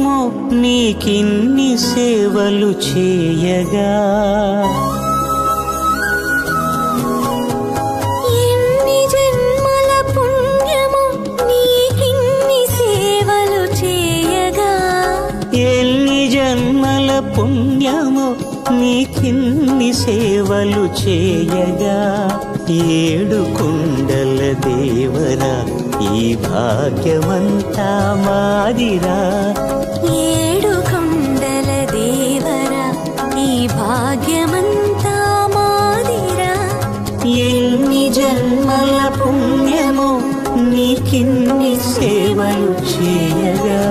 పుణ్యమో నీకిన్ని సేవలు చేయగా. ఎన్ని జన్మల పుణ్యమో నీకిన్ని సేవలు చేయగా. ఎన్ని జన్మల పుణ్యమో నీకిన్ని సేవలు చేయగా. ఏడు కొండల దేవరా ఈ భాగ్యమంతా మాదిరా. ఏడు కొండల దేవరా ఈ భాగ్యమంతా మాదిరా. ఎన్ని జన్మల పుణ్యమో నీకిన్ని సేవలు చేయగా.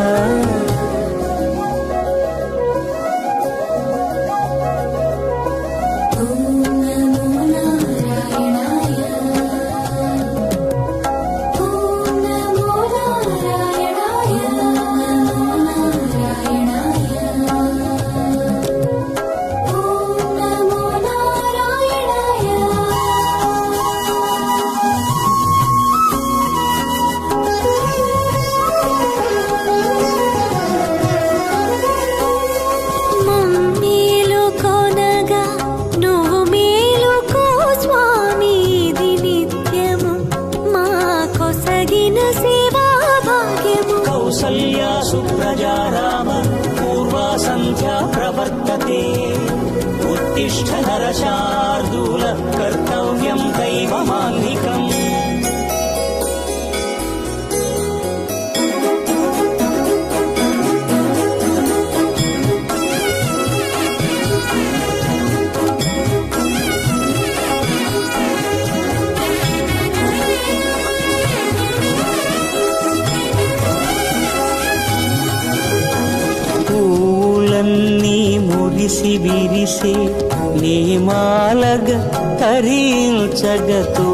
కౌసల్యా సుప్రజా రామ పూర్వా సంధ్యా ప్రవర్తతే. ఉత్తిష్ఠ నరశార్దూల కర్తవ్యం దైవమాన్నికం. పూలన్నీ మురిసి విరిసే నేమాలగ తరించగతో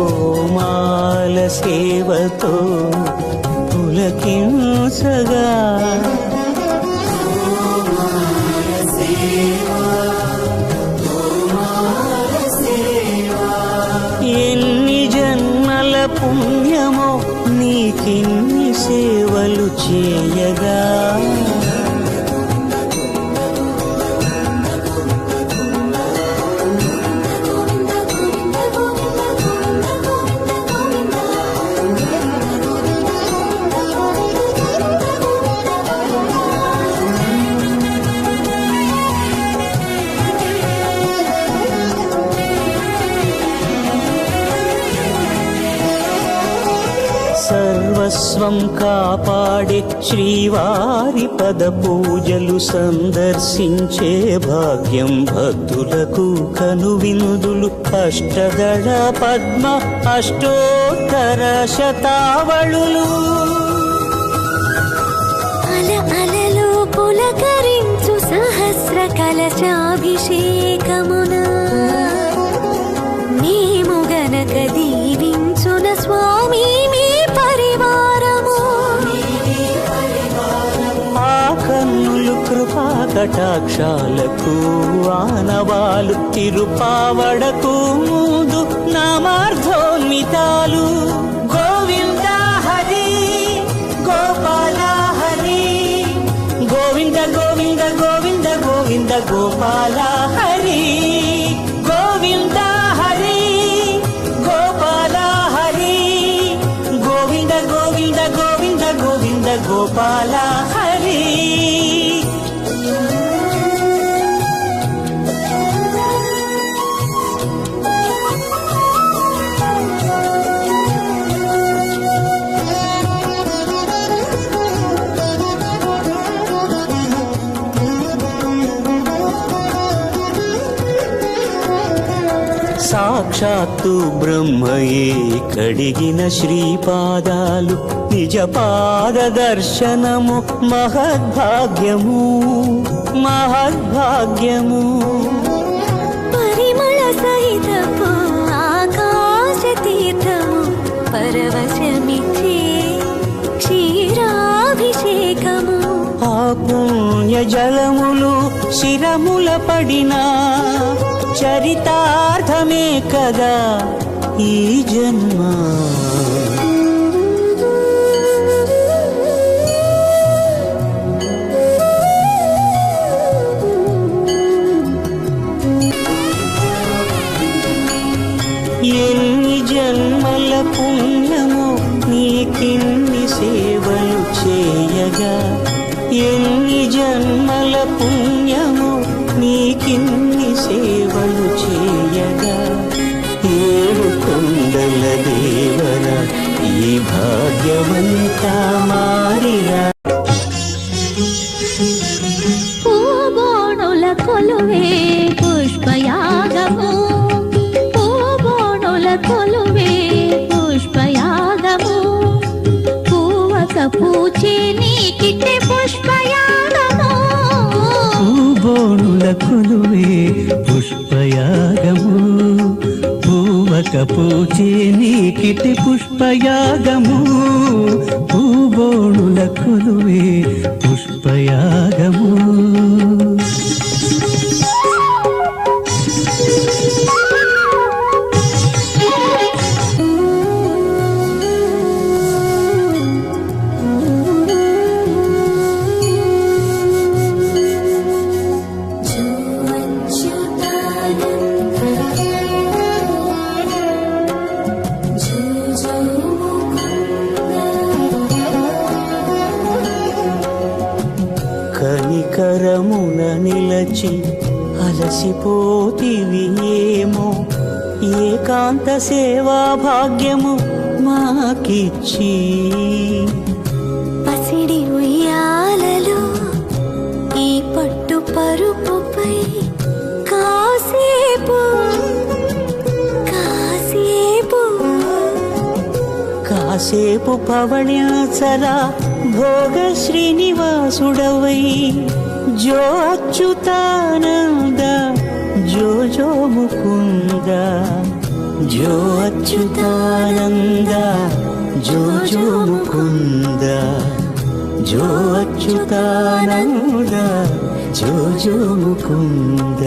మాల సేవతో పులకించగా. ఎన్ని జన్మల పుణ్యమో నీకిన్ని సేవలు చేయగా. సర్వస్వం కాపాడే శ్రీవారి పద పూజలు సందర్శించే భాగ్యం భక్తులకు కనువినుదులు. అష్టదళ పద్మ అష్టోత్తర శతావళులు అలలు పులకరించు సహస్ర కలశాభిషేకమున మేము గనక దీవించున స్వామి మీ పరివారము. ఆ కన్నులు కృపా కటాక్షాలకు ఆనవాలు తిరుపావడకు ముందు నామార్థోన్మితాలు. గోవింద హరి గోపాల హరి గోవింద గోవింద గోవింద గోవింద గోపాల హరి గోవింద హరి గోపాల హరి గోవింద గోవింద గోవింద గోవింద గోపాల హరి. సాక్షాత్తు బ్రహ్మయే కడిగిన శ్రీపాదాలు నిజ పాద దర్శనము మహద్భాగ్యము మహద్భాగ్యము. పరిమళ సహితపు ఆకాశ తీర్థము పరవశమిచ్చే క్షీరాభిషేకము. ఆ పుణ్య జలములు శిరముల పడినా చరితార్థమే కదా ఈ జన్మ. పుణ్యము నీకిన్ని సేవలు చేయగా ఏడు కొండల దేవర ఈ భాగ్యవంతా మారిరా పూబోణుల కొలువే పుష్పయాగము పూబోణుల కొలువే పుష్పయాగము పూవక పూచే నీకిటే పుష్పయాగము పూబోణుల కొలువే పుష్పయాగము పూవక పూచే నీకిటి పుష్పయాగము పూబోణుల కొలువే పుష్పయాగము కనికరమున నిలచి అలసిపోతివి ఏమో ఏకాంత సేవా భాగ్యము మాకిచ్చి పసిడి ఉయ్యాలలో ఈ పట్టు పరుపుపై కాసేపు కాసేపు కాసేపు పవణ్యాచల భోగ శ్రీనివాసుడవై జో అచ్యుతానంద జో జో ముకుంద జో అచ్యుతానంద జో జో ముకుంద జో అచ్యుతానంద జో జో ముకుంద